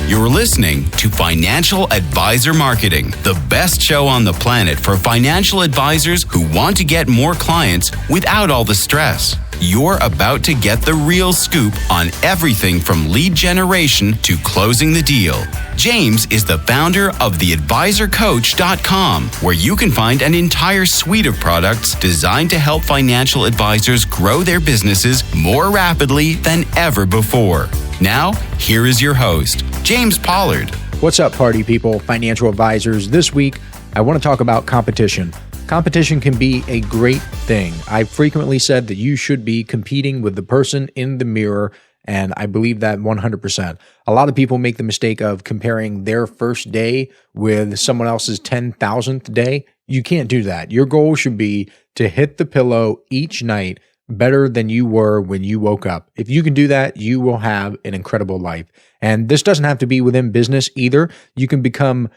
You're listening to Financial Advisor Marketing, the best show on the planet for financial advisors who want to get more clients without all the stress. You're about to get the real scoop on everything from lead generation to closing the deal. James is the founder of theadvisorcoach.com, where you can find an entire suite of products designed to help financial advisors grow their businesses more rapidly than ever before. Now, here is your host, James Pollard. What's up, party people, financial advisors? This week, I want to talk about competition. Competition can be a great thing. I've frequently said that you should be competing with the person in the mirror, and I believe that 100%. A lot of people make the mistake of comparing their first day with someone else's 10,000th day. You can't do that. Your goal should be to hit the pillow each night better than you were when you woke up. If you can do that, you will have an incredible life. And this doesn't have to be within business either. You can become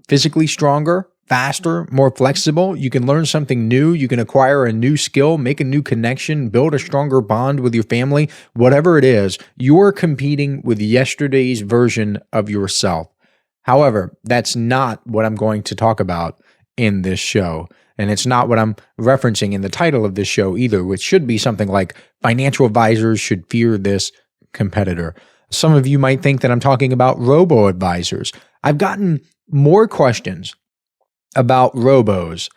physically stronger, faster, more flexible. You can learn something new. You can acquire a new skill, make a new connection, build a stronger bond with your family. Whatever it is, you're competing with yesterday's version of yourself. However, that's not what I'm going to talk about in this show. And it's not what I'm referencing in the title of this show either, which should be something like financial advisors should fear this competitor. Some of you might think that I'm talking about robo-advisors. I've gotten more questions about robos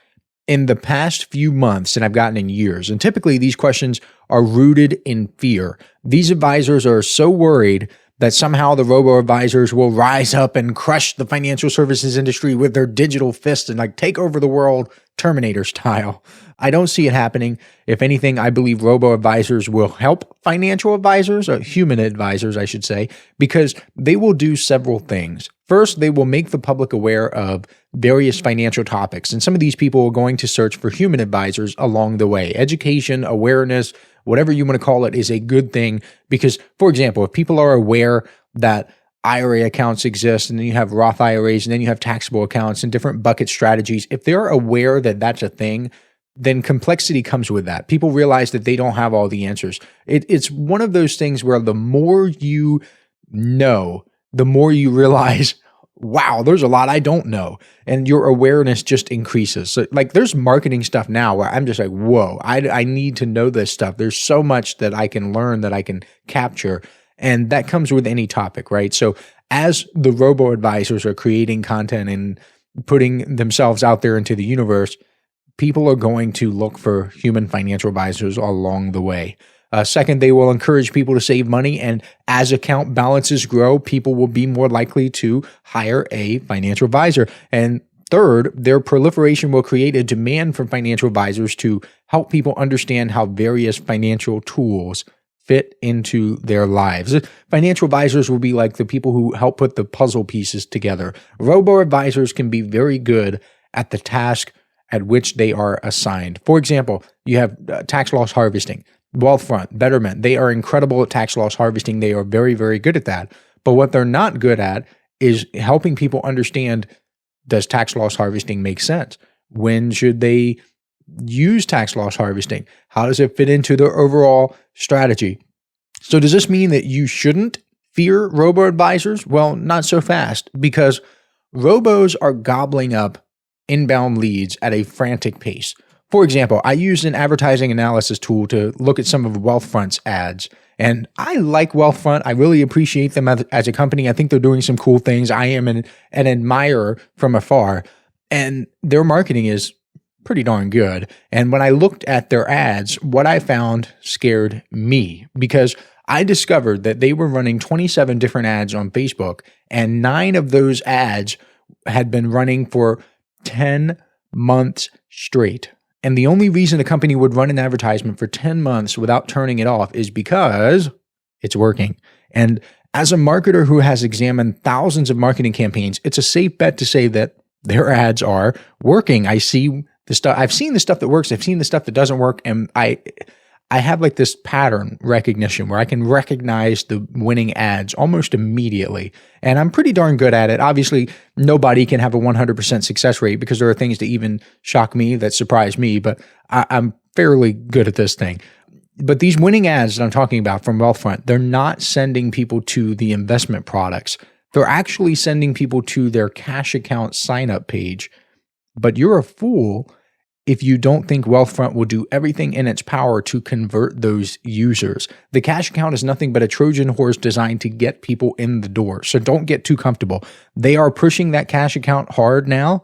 in the past few months than I've gotten in years. And typically these questions are rooted in fear. These advisors are so worried that somehow the robo-advisors will rise up and crush the financial services industry with their digital fists and take over the world Terminator style. I don't see it happening. If anything, I believe robo-advisors will help financial advisors, or human advisors, I should say, because they will do several things. First, they will make the public aware of various financial topics. And some of these people are going to search for human advisors along the way. Education, awareness, whatever you want to call it, is a good thing because, for example, if people are aware that IRA accounts exist and then you have Roth IRAs and then you have taxable accounts and different bucket strategies, if they're aware that that's a thing, then complexity comes with that. People realize that they don't have all the answers. It's one of those things where the more you know, the more you realize, wow, there's a lot I don't know. And your awareness just increases. So there's marketing stuff now where I'm just like, whoa, I need to know this stuff. There's so much that I can learn, that I can capture. And that comes with any topic, right? So as the robo-advisors are creating content and putting themselves out there into the universe, people are going to look for human financial advisors along the way. Second, they will encourage people to save money. And as account balances grow, people will be more likely to hire a financial advisor. And third, their proliferation will create a demand for financial advisors to help people understand how various financial tools fit into their lives. Financial advisors will be like the people who help put the puzzle pieces together. Robo-advisors can be very good at the task at which they are assigned. For example, you have tax loss harvesting, Wealthfront, Betterment. They are incredible at tax loss harvesting. They are very, very good at that. But what they're not good at is helping people understand, does tax loss harvesting make sense? When should they use tax loss harvesting? How does it fit into their overall strategy? So does this mean that you shouldn't fear robo-advisors? Well, not so fast, because robos are gobbling up inbound leads at a frantic pace. For example, I used an advertising analysis tool to look at some of Wealthfront's ads, and I like Wealthfront. I really appreciate them as a company. I think they're doing some cool things. I am an admirer from afar, and their marketing is pretty darn good. And when I looked at their ads, what I found scared me, because I discovered that they were running 27 different ads on Facebook, and 9 of those ads had been running for 10 months straight. And the only reason a company would run an advertisement for 10 months without turning it off is because it's working. And as a marketer who has examined thousands of marketing campaigns, it's a safe bet to say that their ads are working. I see the stuff. I've seen the stuff that works. I've seen the stuff that doesn't work. And I have this pattern recognition where I can recognize the winning ads almost immediately. And I'm pretty darn good at it. Obviously, nobody can have a 100% success rate because there are things that even shock me, that surprise me, but I'm fairly good at this thing. But these winning ads that I'm talking about from Wealthfront, they're not sending people to the investment products. They're actually sending people to their cash account sign up page. But you're a fool if you don't think Wealthfront will do everything in its power to convert those users. The cash account is nothing but a Trojan horse designed to get people in the door. So don't get too comfortable. They are pushing that cash account hard now,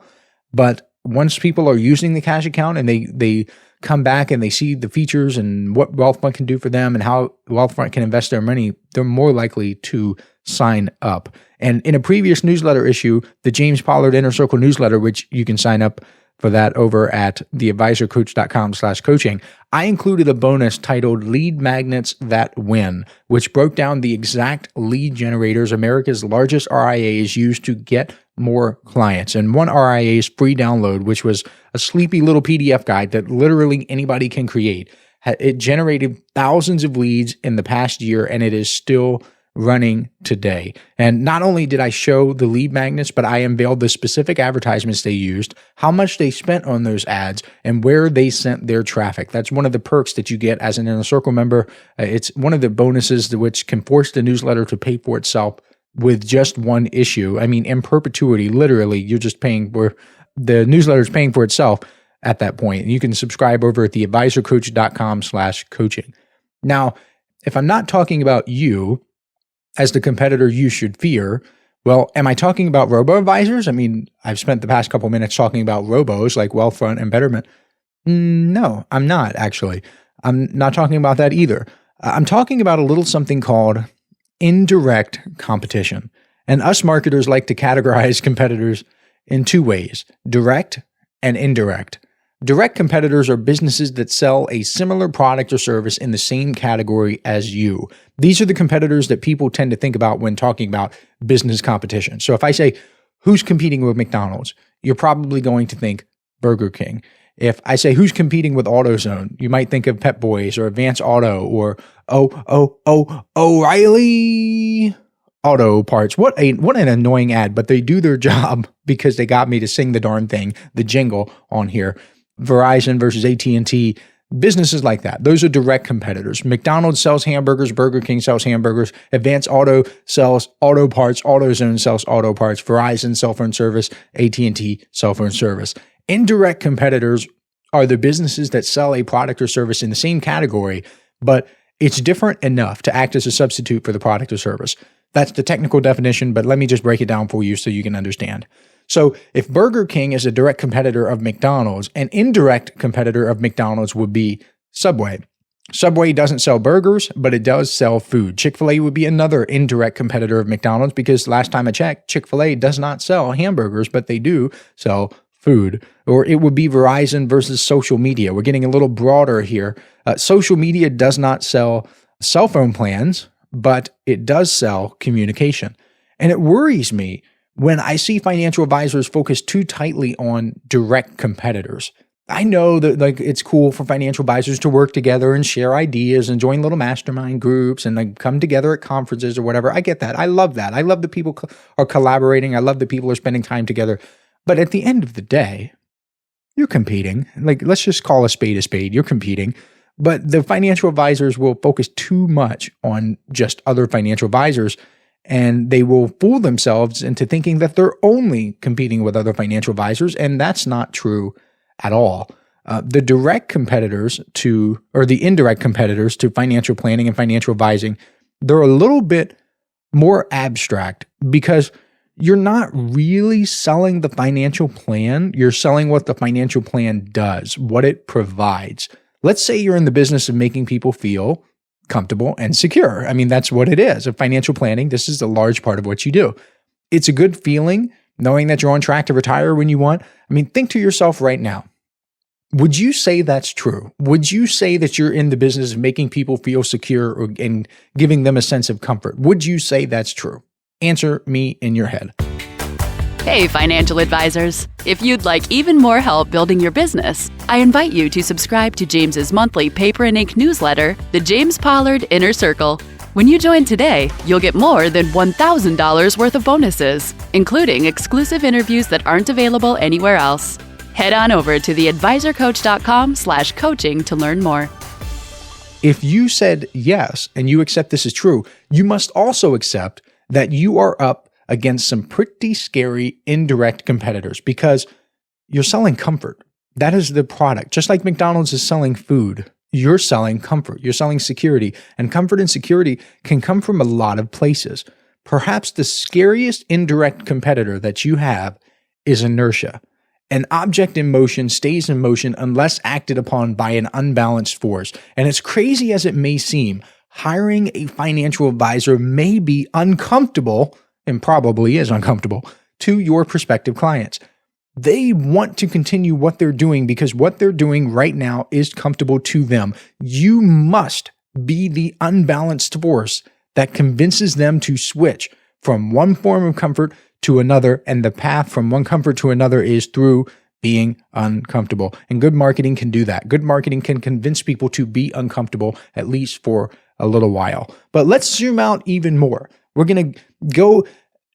but once people are using the cash account and they come back and they see the features and what Wealthfront can do for them and how Wealthfront can invest their money, they're more likely to sign up. And in a previous newsletter issue, the James Pollard Inner Circle newsletter, which you can sign up for that over at theadvisorcoach.com/coaching, I included a bonus titled Lead Magnets That Win, which broke down the exact lead generators America's largest RIAs use to get more clients. And one RIA's free download, which was a sleepy little PDF guide that literally anybody can create, it generated thousands of leads in the past year, and it is still running today. And not only did I show the lead magnets, but I unveiled the specific advertisements they used, how much they spent on those ads, and where they sent their traffic. That's one of the perks that you get as an Inner Circle member. It's one of the bonuses which can force the newsletter to pay for itself with just one issue. I mean, in perpetuity, literally, you're just paying for the newsletter is paying for itself at that point. And you can subscribe over at theadvisorcoach.com/coaching. Now, if I'm not talking about you as the competitor you should fear, well, am I talking about robo-advisors? I mean, I've spent the past couple minutes talking about robos like Wealthfront and Betterment. No, I'm not actually. I'm not talking about that either. I'm talking about a little something called indirect competition. And us marketers like to categorize competitors in two ways, direct and indirect. Direct competitors are businesses that sell a similar product or service in the same category as you. These are the competitors that people tend to think about when talking about business competition. So if I say, who's competing with McDonald's? You're probably going to think Burger King. If I say, who's competing with AutoZone? You might think of Pep Boys or Advance Auto or O'Reilly Auto Parts. What an annoying ad, but they do their job because they got me to sing the darn thing, the jingle on here. Verizon versus AT&T, businesses like that. Those are direct competitors. McDonald's sells hamburgers, Burger King sells hamburgers, Advance Auto sells auto parts, AutoZone sells auto parts, Verizon cell phone service, AT&T cell phone service. Indirect competitors are the businesses that sell a product or service in the same category, but it's different enough to act as a substitute for the product or service. That's the technical definition, but let me just break it down for you so you can understand. So if Burger King is a direct competitor of McDonald's, an indirect competitor of McDonald's would be Subway. Subway doesn't sell burgers, but it does sell food. Chick-fil-A would be another indirect competitor of McDonald's because last time I checked, Chick-fil-A does not sell hamburgers, but they do sell food. Or it would be Verizon versus social media. We're getting a little broader here. Social media does not sell cell phone plans, but it does sell communication. And it worries me when I see financial advisors focus too tightly on direct competitors. I know that it's cool for financial advisors to work together and share ideas and join little mastermind groups and come together at conferences or whatever. I get that. I love that. I love that people are collaborating. I love that people are spending time together. But at the end of the day, you're competing. Let's just call a spade a spade. You're competing. But the financial advisors will focus too much on just other financial advisors, and they will fool themselves into thinking that they're only competing with other financial advisors, and that's not true at all. The indirect competitors to financial planning and financial advising, they're a little bit more abstract because you're not really selling the financial plan. You're selling what the financial plan does, what it provides. Let's say you're in the business of making people feel comfortable and secure. I mean, that's what it is. Of financial planning, this is a large part of what you do. It's a good feeling knowing that you're on track to retire when you want. I mean, think to yourself right now, would you say that's true? Would you say that you're in the business of making people feel secure and giving them a sense of comfort? Would you say that's true? Answer me in your head. Hey, financial advisors. If you'd like even more help building your business, I invite you to subscribe to James's monthly paper and ink newsletter, The James Pollard Inner Circle. When you join today, you'll get more than $1,000 worth of bonuses, including exclusive interviews that aren't available anywhere else. Head on over to theadvisorcoach.com/coaching to learn more. If you said yes and you accept this is true, you must also accept that you are up against some pretty scary indirect competitors because you're selling comfort. That is the product. Just like McDonald's is selling food, you're selling comfort. You're selling security. And comfort and security can come from a lot of places. Perhaps the scariest indirect competitor that you have is inertia. An object in motion stays in motion unless acted upon by an unbalanced force. And as crazy as it may seem, hiring a financial advisor may be uncomfortable, and probably is uncomfortable, to your prospective clients. They want to continue what they're doing because what they're doing right now is comfortable to them. You must be the unbalanced force that convinces them to switch from one form of comfort to another, and the path from one comfort to another is through being uncomfortable. And good marketing can do that. Good marketing can convince people to be uncomfortable, at least for a little while. But let's zoom out even more. We're going to go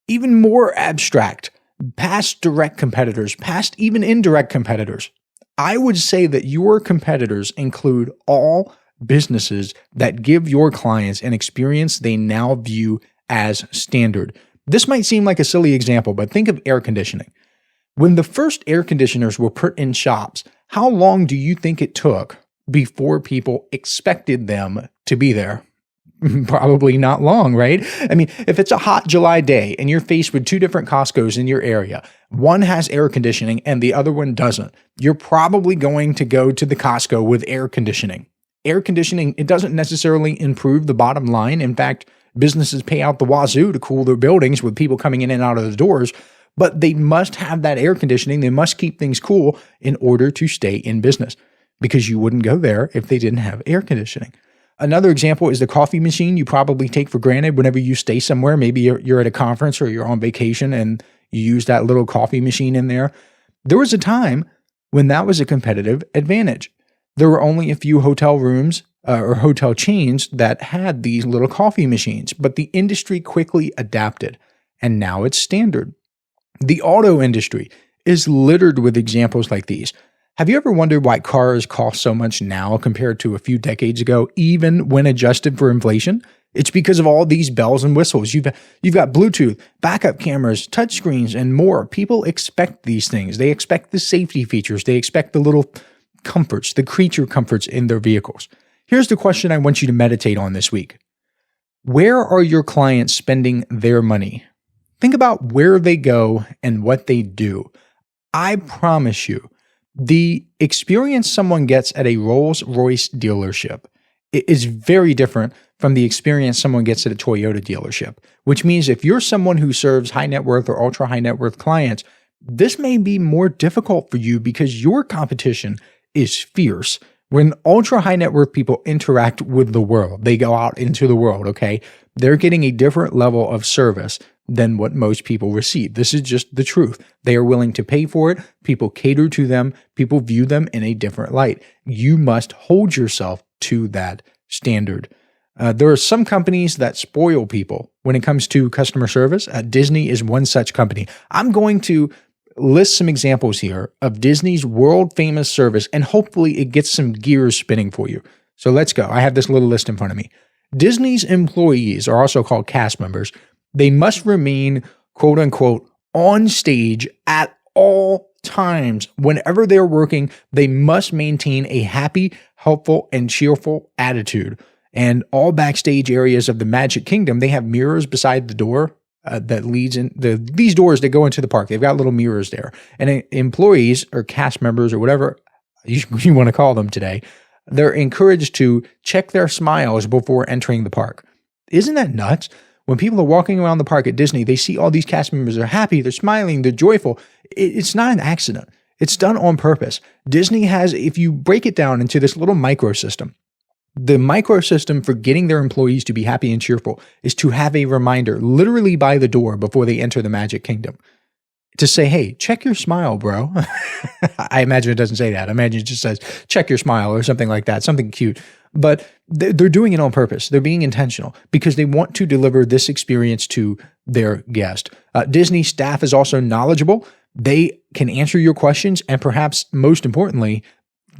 even more abstract, past direct competitors, past even indirect competitors. I would say that your competitors include all businesses that give your clients an experience they now view as standard. This might seem like a silly example, but think of air conditioning. When the first air conditioners were put in shops, how long do you think it took before people expected them to be there? Probably not long, right? I mean, if it's a hot July day and you're faced with two different Costco's in your area, one has air conditioning and the other one doesn't, you're probably going to go to the Costco with air conditioning. Air conditioning, it doesn't necessarily improve the bottom line. In fact, businesses pay out the wazoo to cool their buildings with people coming in and out of the doors, but they must have that air conditioning. They must keep things cool in order to stay in business because you wouldn't go there if they didn't have air conditioning. Another example is the coffee machine you probably take for granted whenever you stay somewhere. Maybe you're at a conference or you're on vacation and you use that little coffee machine in there. There was a time when that was a competitive advantage. There were only a few hotel rooms or hotel chains that had these little coffee machines, but the industry quickly adapted, and now it's standard. The auto industry is littered with examples like these. Have you ever wondered why cars cost so much now compared to a few decades ago, even when adjusted for inflation? It's because of all these bells and whistles. You've got Bluetooth, backup cameras, touchscreens, and more. People expect these things. They expect the safety features. They expect the little comforts, the creature comforts in their vehicles. Here's the question I want you to meditate on this week. Where are your clients spending their money? Think about where they go and what they do. I promise you, the experience someone gets at a Rolls-Royce dealership is very different from the experience someone gets at a Toyota dealership, which means if you're someone who serves high net worth or ultra high net worth clients, this may be more difficult for you because your competition is fierce. When ultra high net worth people interact with the world, they go out into the world, okay? They're getting a different level of service than what most people receive. This is just the truth. They are willing to pay for it. People cater to them. People view them in a different light. You must hold yourself to that standard. There are some companies that spoil people when it comes to customer service. Disney is one such company. I'm going to list some examples here of Disney's world famous service, and hopefully it gets some gears spinning for you. So let's go. I have this little list in front of me. Disney's employees are also called cast members. They must remain, quote unquote, on stage at all times. Whenever they're working, they must maintain a happy, helpful, and cheerful attitude. And all backstage areas of the Magic Kingdom, they have mirrors beside the door that leads in these doors that go into the park. They've got little mirrors there. And employees or cast members or whatever you want to call them today, they're encouraged to check their smiles before entering the park. Isn't that nuts? When people are walking around the park at Disney, they see all these cast members. They're happy, they're smiling, they're joyful. It's not an accident. It's done on purpose. Disney has, if you break it down into this little microsystem, the microsystem for getting their employees to be happy and cheerful is to have a reminder literally by the door before they enter the Magic Kingdom to say, hey, check your smile, bro. I imagine it doesn't say that. I imagine it just says, check your smile or something like that, something cute. But they're doing it on purpose. They're being intentional because they want to deliver this experience to their guest. Disney staff is also knowledgeable. They can answer your questions and perhaps most importantly,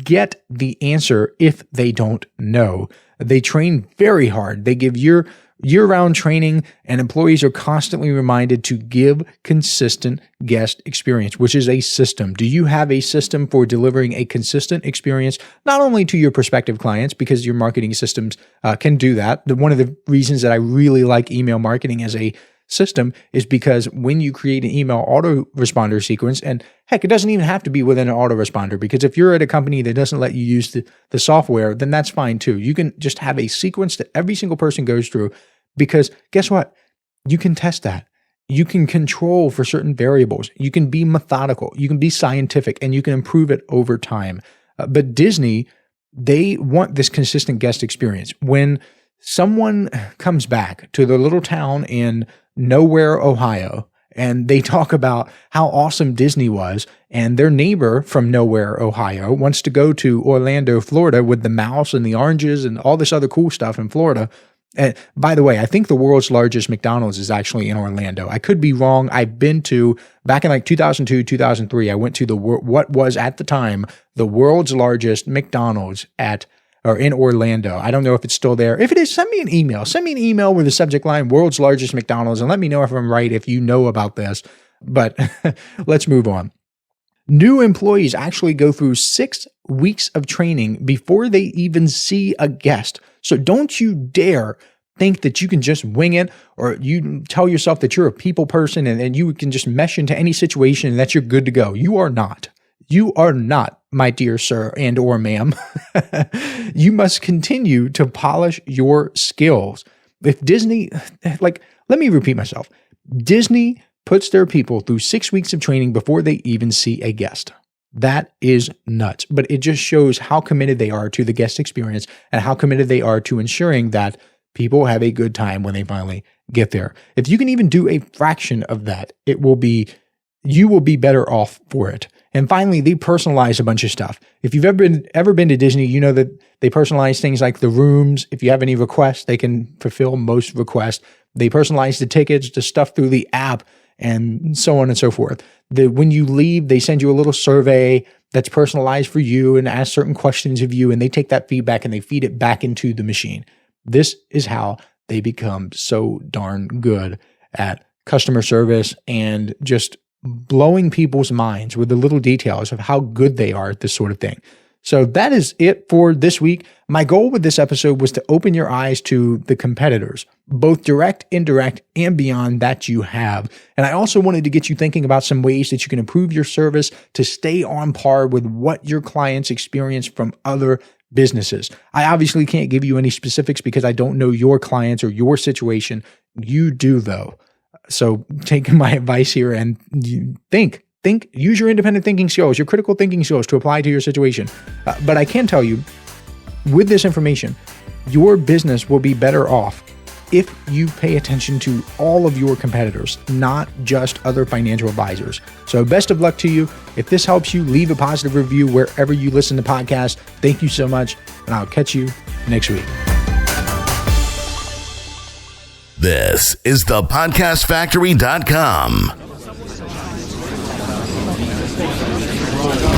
get the answer if they don't know. They train very hard. They give your year-round training, and employees are constantly reminded to give consistent guest experience, which is a system. Do you have a system for delivering a consistent experience, not only to your prospective clients, because your marketing systems can do that. One of the reasons that I really like email marketing as a system is because when you create an email autoresponder sequence, and heck, it doesn't even have to be within an autoresponder, because if you're at a company that doesn't let you use the software, then that's fine too. You can just have a sequence that every single person goes through, because guess what? You can test that. You can control for certain variables. You can be methodical. You can be scientific, and you can improve it over time. But Disney, they want this consistent guest experience. When someone comes back to their little town in Nowhere, Ohio, and they talk about how awesome Disney was, and their neighbor from Nowhere, Ohio, wants to go to Orlando, Florida with the mouse and the oranges and all this other cool stuff in Florida. And by the way, I think the world's largest McDonald's is actually in Orlando. I could be wrong. I've been to, back in like 2002, 2003, I went to what was at the time the world's largest McDonald's in Orlando. I don't know if it's still there. If it is, send me an email. Send me an email with the subject line, world's largest McDonald's, and let me know if I'm right, if you know about this. But let's move on. New employees actually go through 6 weeks of training before they even see a guest. So don't you dare think that you can just wing it, or you tell yourself that you're a people person and you can just mesh into any situation and that you're good to go. You are not. You are not, my dear sir and or ma'am. You must continue to polish your skills. If Disney, let me repeat myself. Disney puts their people through 6 weeks of training before they even see a guest. That is nuts, but it just shows how committed they are to the guest experience and how committed they are to ensuring that people have a good time when they finally get there. If you can even do a fraction of that, you will be better off for it. And finally, they personalize a bunch of stuff. If you've ever been to Disney, you know that they personalize things like the rooms. If you have any requests, they can fulfill most requests. They personalize the tickets, the stuff through the app, and so on and so forth. When you leave, they send you a little survey that's personalized for you and ask certain questions of you, and they take that feedback and they feed it back into the machine. This is how they become so darn good at customer service and just blowing people's minds with the little details of how good they are at this sort of thing. So that is it for this week. My goal with this episode was to open your eyes to the competitors, both direct, indirect, and beyond that you have. And I also wanted to get you thinking about some ways that you can improve your service to stay on par with what your clients experience from other businesses. I obviously can't give you any specifics because I don't know your clients or your situation. You do though. So take my advice here and think, use your independent thinking skills, your critical thinking skills to apply to your situation. But I can tell you, with this information, your business will be better off if you pay attention to all of your competitors, not just other financial advisors. So best of luck to you. If this helps you, leave a positive review wherever you listen to podcasts. Thank you so much, and I'll catch you next week. This is thepodcastfactory.com.